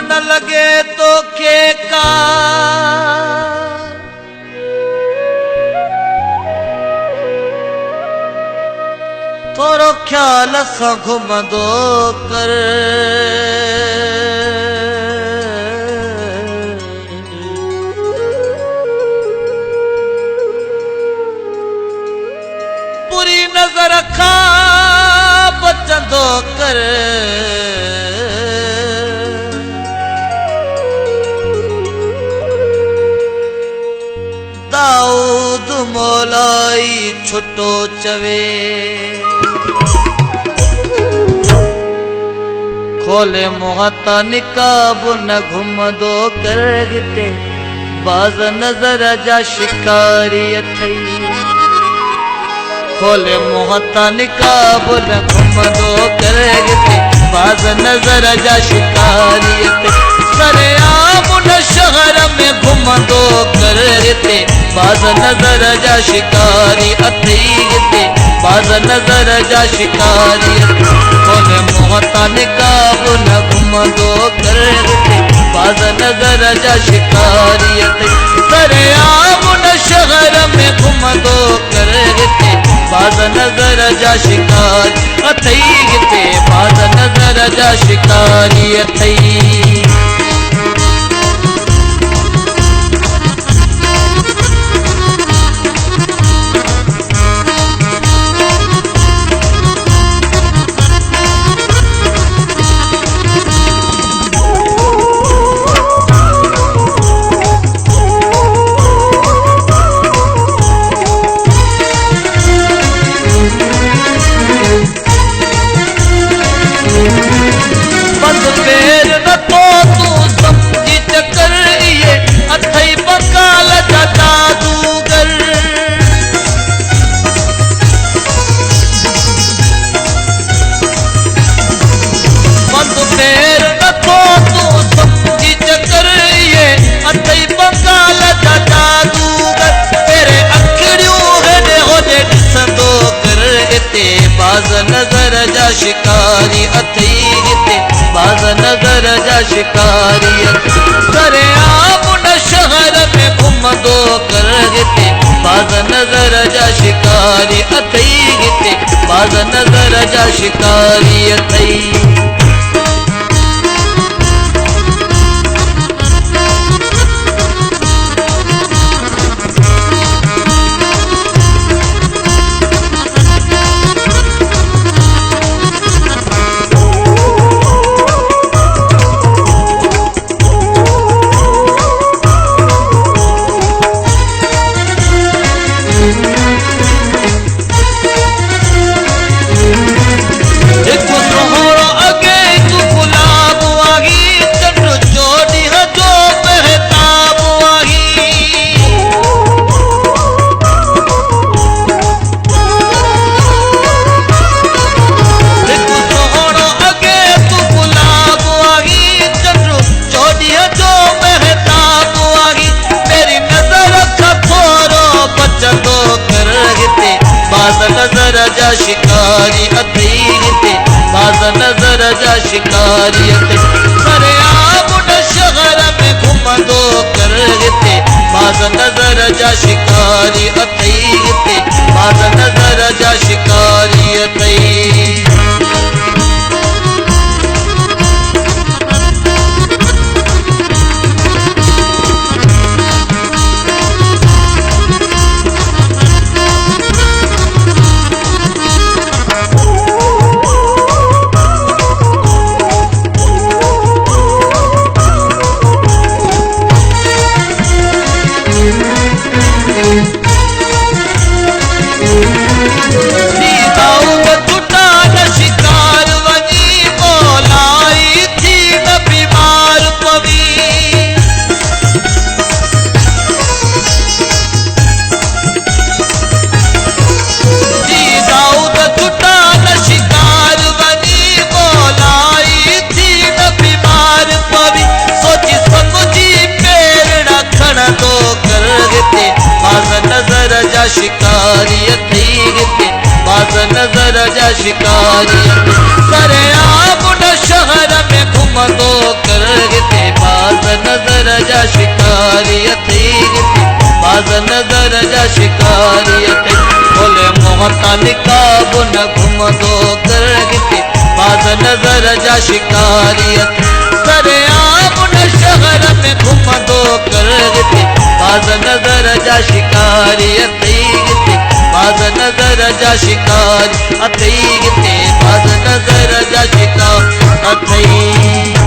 न लगे तो का थोरो ख्याल सां घुमंदो कर बुरी नजर खां बचंदो कर दाऊद मौलाई छुटो चवे खोले मुहता निकाब न घुमंदो कर गिते बाज नजर जा शिकारी अथई खोले मुहता निकाब न घुमंदो कर गिते बाज नजर जा शिकारी अथई सरेआम न शहर में घुमंदो कर गिते बाज नजर जा शिकारी अथई गिते बाज नजर जा शिकारी खोले मुहता निकाब न घुमंदो कर गिते बाज नजर जा शिकारी सरेआम न शहर में घुमंदो कर गिते बाज नजर जा शिकारी अथई गिते बाज नजर जा शिकारी अथई बाज नजर जा शिकारी अथई गिते बाज नजर जा शिकारी सरेआम न शहर में घुमंदो कर गिते बाज नजर जा शिकारी अथई गिते बाज नजर जा शिकारी अथई नजर जा शिकारी अथई गिते बाज नजर जा शिकारी सरेआम न शहर में घुमंदो कर गिते बाज नजर जा शिकारी अथई गिते बाज नजर जा शिकारी अथई शिकारी बाज नजर जा शिकारी सरेआम न शहर में घुमंदो कर बाज़ नज़र जा शिकारी अथई बाज़ नज़र जा शिकारी अथई बोले मोहता निकाब न घुमंदो गिरगिते बाज़ नज़र जा शिकारी अथई सरेआम न शहर में घुमंदो गिरगिते बाज़ नज़र जा शिकारी अथई बाज़ नज़र जा शिकारी अथई बाज़ नज़र जा शिकारी अथई।